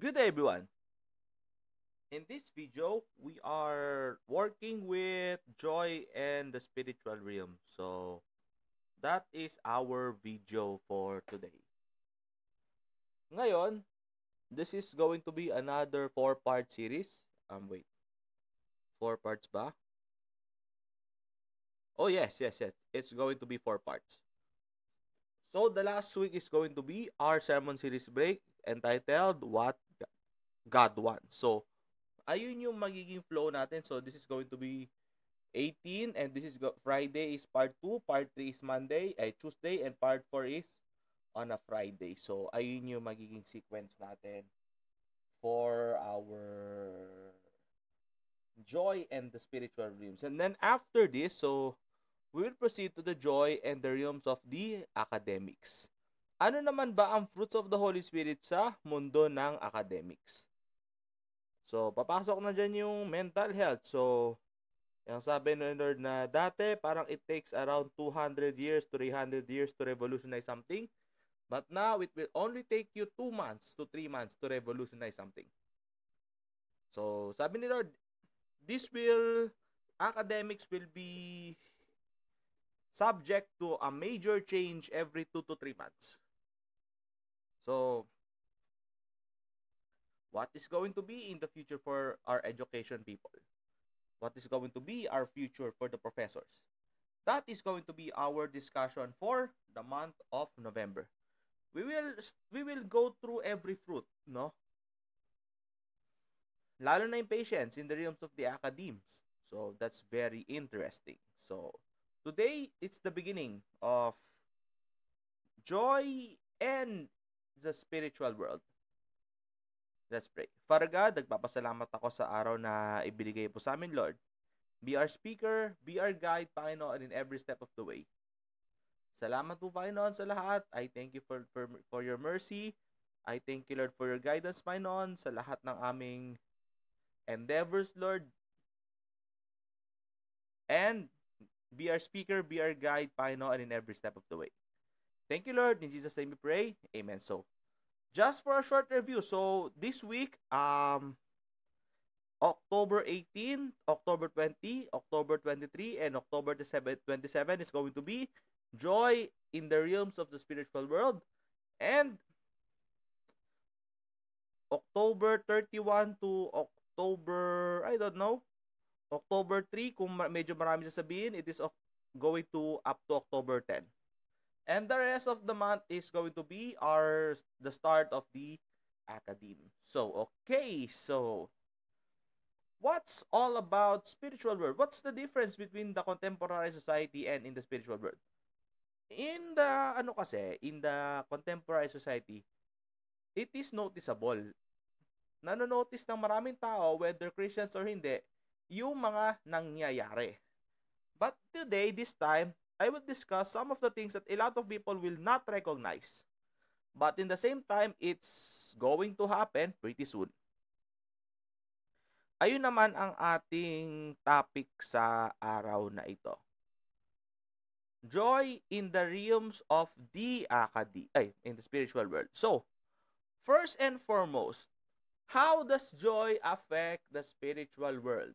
Good day, everyone. In this video, we are working with joy and the spiritual realm. So, that is our video for today. Ngayon, this is going to be another four-part series. Wait, four parts ba? Oh, yes. It's going to be four parts. So, the last week is going to be our sermon series break entitled What God Wants. So, ayun yung magiging flow natin. So, this is going to be 18 and this is Friday is part 2, part 3 is Tuesday, and part 4 is on a Friday. So, ayun yung magiging sequence natin for our joy and the spiritual realms. And then after this, so we will proceed to the joy and the realms of the academics. Ano naman ba ang fruits of the Holy Spirit sa mundo ng academics? So, papasok na dyan yung mental health. So, yung sabi ni Lord na dati, parang it takes around 200 years to 300 years to revolutionize something. But now, it will only take you 2 months to 3 months to revolutionize something. So, sabi ni Lord, academics will be subject to a major change every 2 to 3 months. So, what is going to be in the future for our education people? What is going to be our future for the professors? That is going to be our discussion for the month of November. We will go through every fruit, no? Lalo na yung patience in the realms of the academes. So that's very interesting. So today it's the beginning of joy and the spiritual world. Let's pray. Father God, nagpapasalamat ako sa araw na ibinigay po sa amin, Lord. Be our speaker, be our guide, Panginoon, in every step of the way. Salamat po, Panginoon, sa lahat. I thank you for your mercy. I thank you, Lord, for your guidance, Panginoon, sa lahat ng aming endeavors, Lord. And be our speaker, be our guide, Panginoon, in every step of the way. Thank you, Lord. In Jesus' name we pray. Amen. So, just for a short review. So, this week, October 18, October 20, October 23, and October 27 is going to be joy in the realms of the spiritual world. And October 31 to October, I don't know, October 3, kung medyo marami sasabihin, it is going to up to October 10. And the rest of the month is going to be the start of the academe. So, okay, so what's all about spiritual world? What's the difference between the contemporary society and in the spiritual world? In the contemporary society, it is noticeable. Nanonotice ng maraming tao, whether Christians or hindi, yung mga nangyayari. But today, this time, I will discuss some of the things that a lot of people will not recognize. But in the same time, it's going to happen pretty soon. Ayun naman ang ating topic sa araw na ito. Joy in the realms of the in the spiritual world. So, first and foremost, how does joy affect the spiritual world?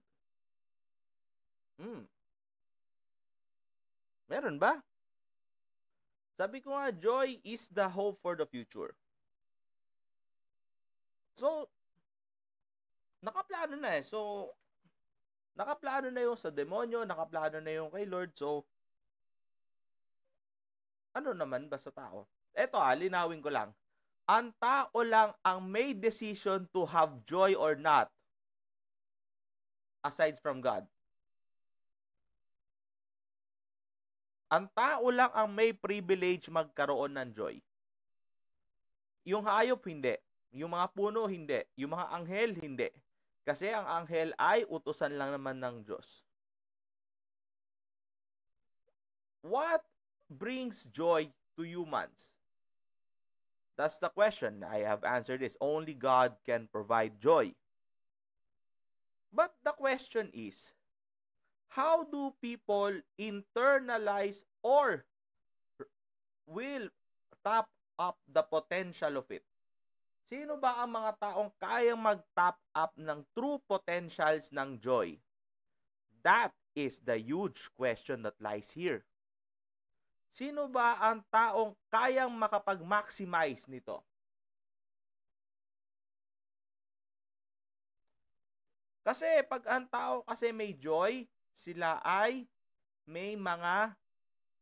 Meron ba? Sabi ko nga, joy is the hope for the future. So, nakaplano na eh. So, nakaplano na yung sa demonyo, nakaplano na yung kay Lord. So, ano naman ba sa tao? Eto linawin ko lang. Ang tao lang ang may decision to have joy or not aside from God. Ang tao lang ang may privilege magkaroon ng joy. Yung hayop, hindi. Yung mga puno, hindi. Yung mga anghel, hindi. Kasi ang anghel ay utusan lang naman ng Diyos. What brings joy to humans? That's the question. I have answered this. Only God can provide joy. But the question is, how do people internalize or will tap up the potential of it? Sino ba ang mga taong kayang mag-top up ng true potentials ng joy? That is the huge question that lies here. Sino ba ang taong kayang makapag-maximize nito? Kasi pag ang tao kasi may joy, sila ay may mga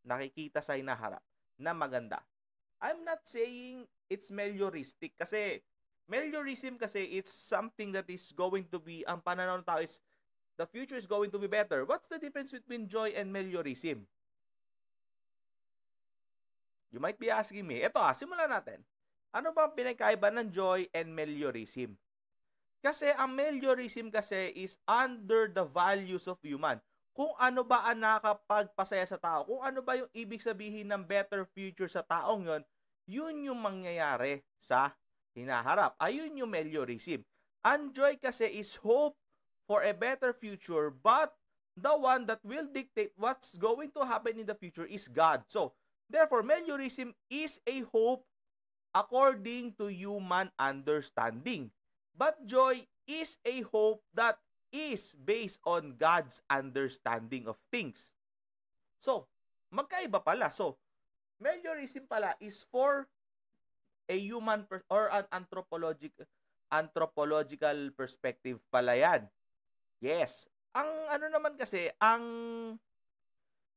nakikita sa hinaharap na maganda. I'm not saying it's melioristic kasi meliorism kasi it's something that is going to be, ang pananaw ng tao is the future is going to be better. What's the difference between joy and meliorism? You might be asking me. Ito simulan natin. Ano ba ang pinagkaiba ng joy and meliorism? Kasi ang meliorism kasi is under the values of human. Kung ano ba ang nakakapagpasaya sa tao, kung ano ba yung ibig sabihin ng better future sa taong yon, yun yung mangyayari sa hinaharap. Ayun yung meliorism. Ang joy kasi is hope for a better future, but the one that will dictate what's going to happen in the future is God. So, therefore, meliorism is a hope according to human understanding. But joy is a hope that is based on God's understanding of things. So, magkaiba pala. So, meliorism pala is for a human or an anthropological perspective pala yan. Yes. Ang ano naman kasi, ang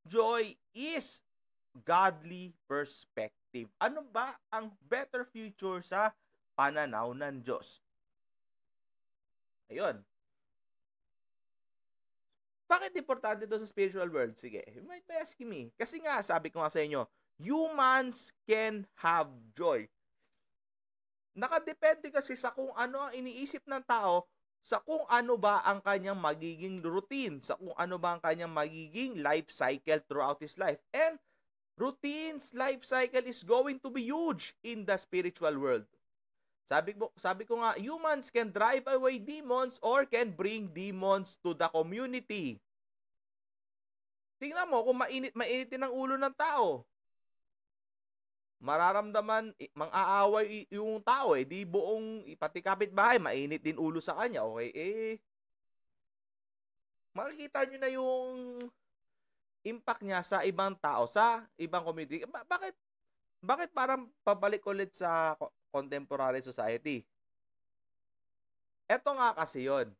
joy is godly perspective. Ano ba ang better future sa pananaw ng Diyos? Ayun. Bakit importante ito sa spiritual world? Sige, you might be asking me. Kasi nga, sabi ko nga sa inyo, humans can have joy. Nakadepende kasi sa kung ano ang iniisip ng tao, sa kung ano ba ang kanyang magiging routine, sa kung ano ba ang kanyang magiging life cycle throughout his life. And routine's life cycle is going to be huge in the spiritual world. Sabi ko nga, humans can drive away demons or can bring demons to the community. Tingnan mo kung mainitin ang ulo ng tao. Mararamdaman, mang-aaway yung tao di buong pati kapitbahay, mainit din ulo sa kanya. Okay, makikita nyo na yung impact niya sa ibang tao, sa ibang community. Bakit parang pabalik ulit sa contemporary society? Eto nga kasi yon.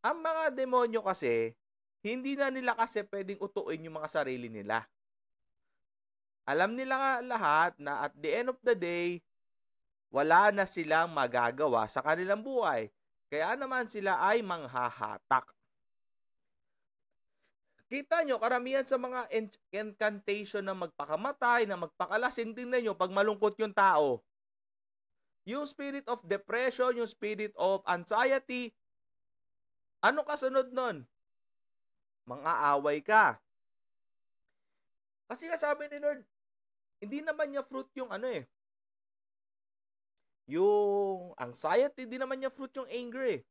Ang mga demonyo kasi, hindi na nila kasi pwedeng utuin yung mga sarili nila. Alam nila nga lahat na at the end of the day, wala na silang magagawa sa kanilang buhay. Kaya naman sila ay manghahatak. Kita nyo, karamihan sa mga incantation na magpakamatay, na magpakalasing, tingnan nyo, pag malungkot yung tao, yung spirit of depression, yung spirit of anxiety, ano kasunod nun? Mang-aaway ka. Kasi sabi ni Lord, hindi naman niya fruit yung yung anxiety, hindi naman niya fruit yung anger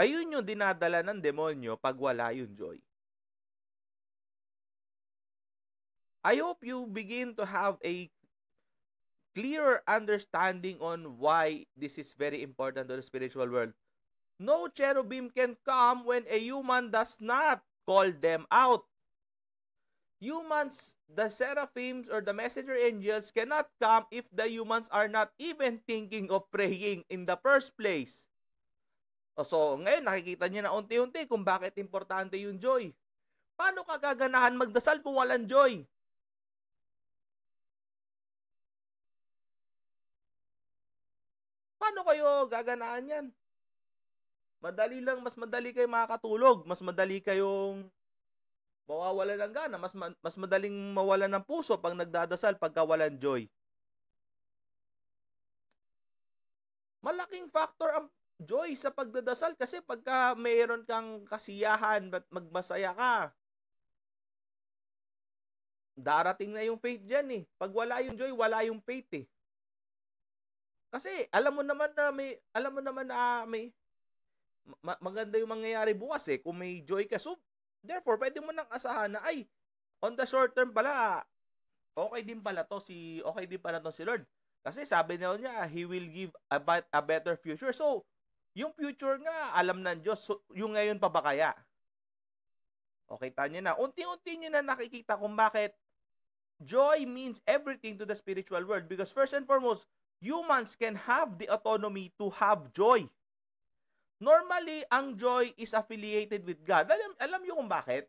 Ayun yung dinadala ng demonyo pag wala yung joy. I hope you begin to have a clearer understanding on why this is very important to the spiritual world. No cherubim can come when a human does not call them out. Humans, the seraphims or the messenger angels cannot come if the humans are not even thinking of praying in the first place. So, ngayon nakikita niyo na unti-unti kung bakit importante yung joy. Paano ka gaganahan magdasal kung walang joy? Paano kayo gaganahan yan? Mas madali kayo makakatulog, mas madali kayong mawawala ng gana, mas madaling mawala ng puso pag nagdadasal pagka walang joy. Malaking factor ang joy sa pagdadasal kasi pagka mayroon kang kasiyahan at magmasaya ka, darating na yung faith dyan Pag wala yung joy, wala yung faith Kasi alam mo naman na may maganda yung mangyayari bukas kung may joy ka. So, therefore, pwede mo nang asahan na on the short term pala, okay din pala to si Lord. Kasi sabi niya, He will give a better future. So, yung future nga, alam ng Diyos. So, yung ngayon pa ba kaya? Okay, tanya na. Unti-unti nyo na nakikita kung bakit joy means everything to the spiritual world. Because first and foremost, humans can have the autonomy to have joy. Normally, ang joy is affiliated with God. Alam nyo kung bakit?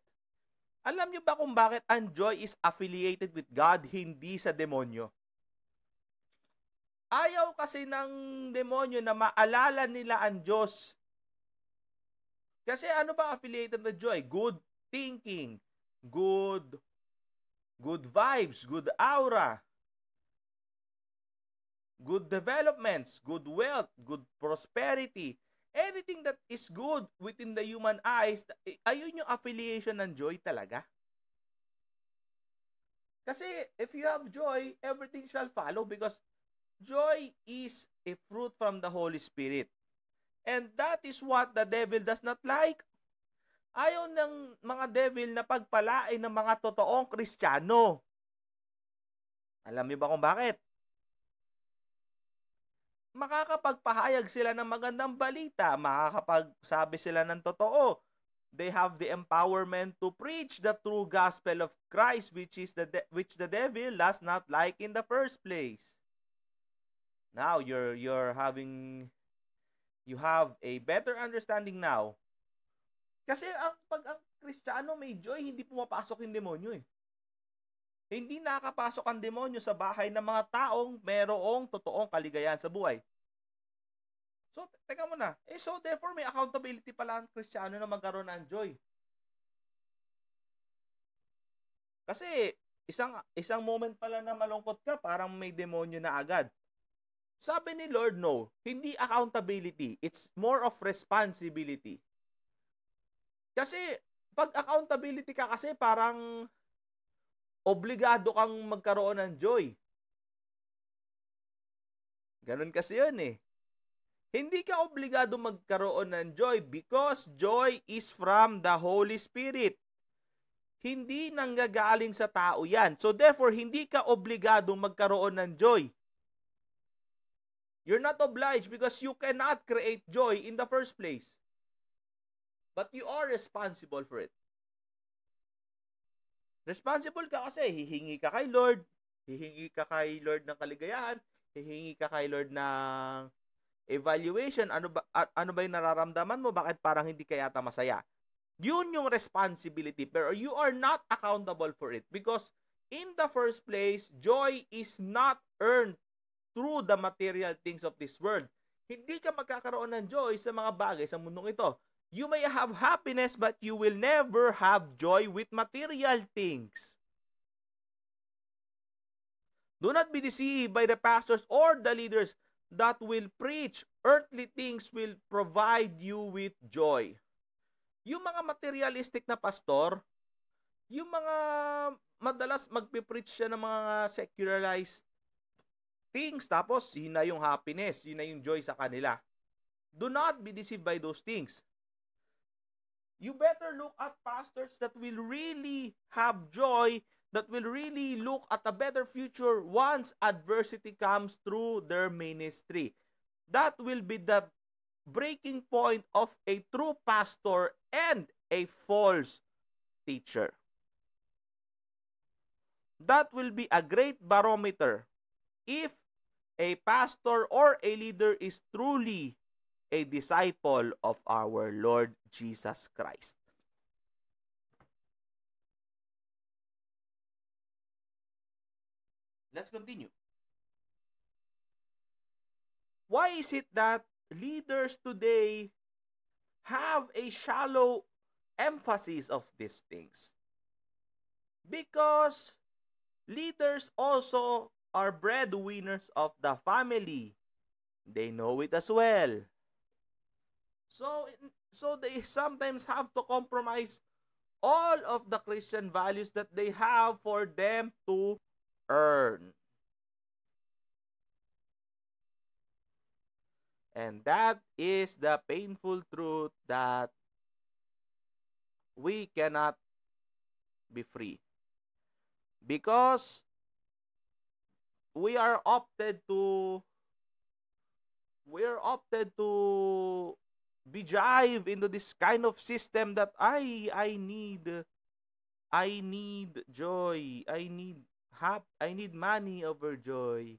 Alam nyo ba kung bakit ang joy is affiliated with God, hindi sa demonyo? Ayaw kasi ng demonyo na maalala nila ang Diyos. Kasi ano ba affiliated with joy? Good thinking, good vibes, good aura, good developments, good wealth, good prosperity. Anything that is good within the human eyes, ayun yung affiliation ng joy talaga. Kasi if you have joy, everything shall follow because joy is a fruit from the Holy Spirit. And that is what the devil does not like. Ayaw ng mga devil na pagpalain ng mga totoong Kristiyano. Alam niyo ba kung bakit? Makakapagpahayag sila ng magandang balita, makakapagsabi sila ng totoo. They have the empowerment to preach the true gospel of Christ, which the devil does not like in the first place. Now you have a better understanding now. Kasi pag ang Kristiyano may joy, hindi pumapasok yung demonyo eh. Hindi nakakapasok ang demonyo sa bahay ng mga taong merong totoong kaligayahan sa buhay. So, teka muna. So therefore, may accountability pala ang Kristiyano na magkaroon ng joy. Kasi, isang moment pala na malungkot ka, parang may demonyo na agad. Sabi ni Lord, no. Hindi accountability. It's more of responsibility. Kasi, pag accountability ka kasi, parang obligado kang magkaroon ng joy. Ganun kasi yun eh. Hindi ka obligado magkaroon ng joy because joy is from the Holy Spirit. Hindi nanggagaling sa tao yan. So therefore, hindi ka obligado magkaroon ng joy. You're not obliged because you cannot create joy in the first place. But you are responsible for it. Responsible ka kasi hihingi ka kay Lord, ng kaligayahan, hihingi ka kay Lord ng evaluation, ano ba yung nararamdaman mo, bakit parang hindi ka yata masaya. Yun yung responsibility, pero you are not accountable for it because in the first place, joy is not earned through the material things of this world. Hindi ka magkakaroon ng joy sa mga bagay sa mundong ito. You may have happiness, but you will never have joy with material things. Do not be deceived by the pastors or the leaders that will preach earthly things will provide you with joy. Yung mga materialistic na pastor, yung mga madalas magpipreach siya ng mga secularized things, tapos yun na yung happiness, yun na yung joy sa kanila. Do not be deceived by those things. You better look at pastors that will really have joy, that will really look at a better future once adversity comes through their ministry. That will be the breaking point of a true pastor and a false teacher. That will be a great barometer if a pastor or a leader is truly a disciple of our Lord Jesus Christ. Let's continue. Why is it that leaders today have a shallow emphasis of these things? Because leaders also are breadwinners of the family. They know it as well. So they sometimes have to compromise all of the Christian values that they have for them to earn. And that is the painful truth that we cannot be free. Because we are opted to be drive into this kind of system that I need joy. I need money over joy.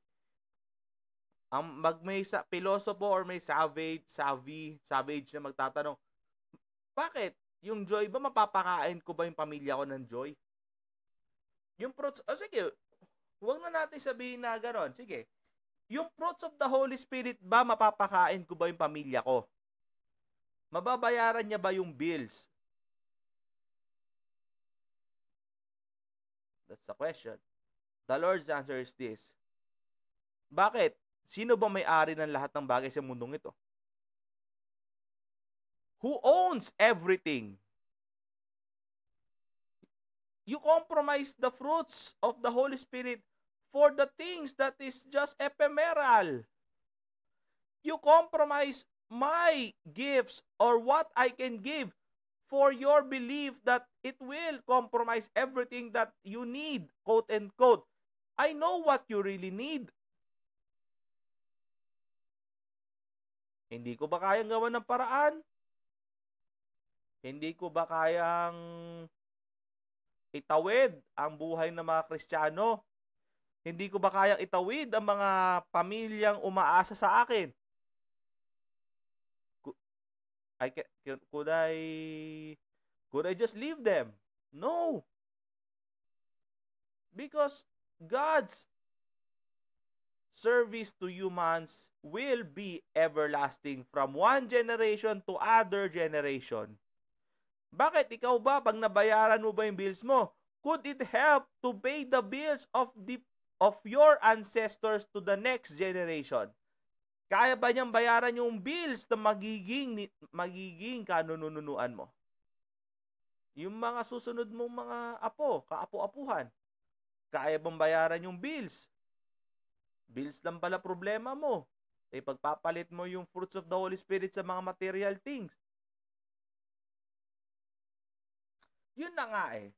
May sa pilosopo or may savage na magtatanong, bakit? Yung joy ba, mapapakain ko ba yung pamilya ko ng joy? Yung fruits, sige, huwag na natin sabihin na gano'n. Sige, yung fruits of the Holy Spirit ba, mapapakain ko ba yung pamilya ko? Mababayaran niya ba yung bills? That's the question. The Lord's answer is this. Bakit? Sino ba may-ari ng lahat ng bagay sa mundong ito? Who owns everything? You compromise the fruits of the Holy Spirit for the things that is just ephemeral. You compromise my gifts or what I can give for your belief that it will compromise everything that you need, quote and quote. I know what you really need. Hindi ko ba kayang gawan ng paraan? Hindi ko ba kayang itawid ang buhay ng mga Kristiyano? Hindi ko ba kayang itawid ang mga pamilyang umaasa sa akin? Could I just leave them? No. Because God's service to humans will be everlasting from one generation to other generation. Bakit? Ikaw ba, pag nabayaran mo ba yung bills mo, could it help to pay the bills of your ancestors to the next generation? Kaya ba niyang bayaran yung bills na magiging kanununuan mo? Yung mga susunod mong mga apo, kaapo-apuhan, kaya bang bayaran yung bills? Bills lang pala problema mo. Pagpapalit mo yung fruits of the Holy Spirit sa mga material things. Yun na nga eh.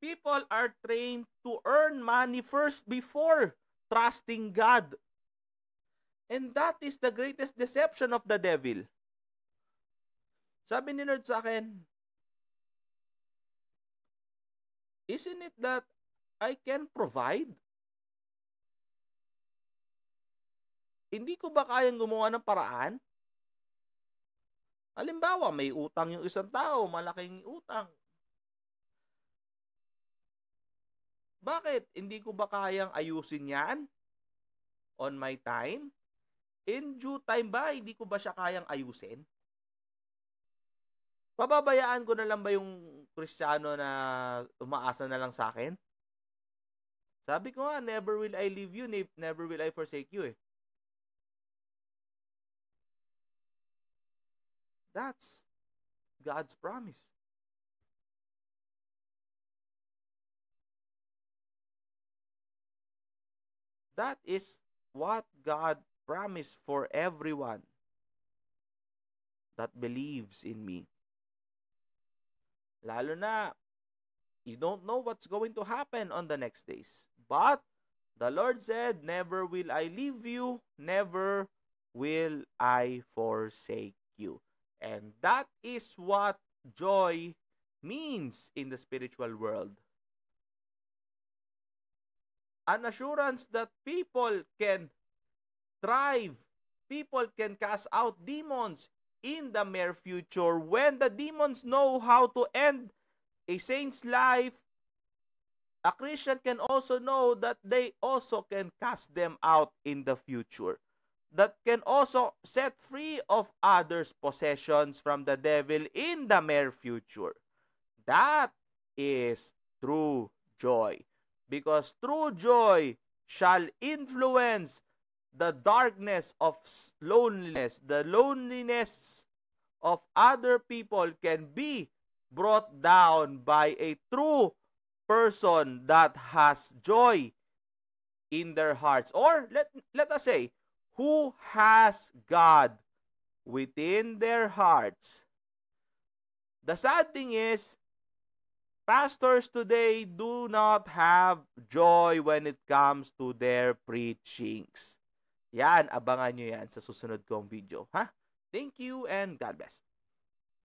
People are trained to earn money first before trusting God. And that is the greatest deception of the devil. Sabi ni Lord sa akin, isn't it that I can provide? Hindi ko ba kayang gumawa ng paraan? Halimbawa, may utang yung isang tao, malaking utang. Bakit? Hindi ko ba kayang ayusin yan? On my time? In due time ba? Hindi ko ba siya kayang ayusin? Pababayaan ko na lang ba yung Kristiyano na umaasa na lang sa akin? Sabi ko nga, never will I leave you, never will I forsake you eh. That's God's promise. That is what God promised for everyone that believes in me. Lalo na, you don't know what's going to happen on the next days. But the Lord said, never will I leave you, never will I forsake you. And that is what joy means in the spiritual world. An assurance that people can thrive, people can cast out demons in the near future. When the demons know how to end a saint's life, a Christian can also know that they also can cast them out in the future. That can also set free of others' possessions from the devil in the near future. That is true joy. Because true joy shall influence the darkness of loneliness. The loneliness of other people can be brought down by a true person that has joy in their hearts. Or let us say, who has God within their hearts. The sad thing is, Pastors today do not have joy when it comes to their preachings. Yan, abangan nyo yan sa susunod kong video. Ha? Thank you and God bless.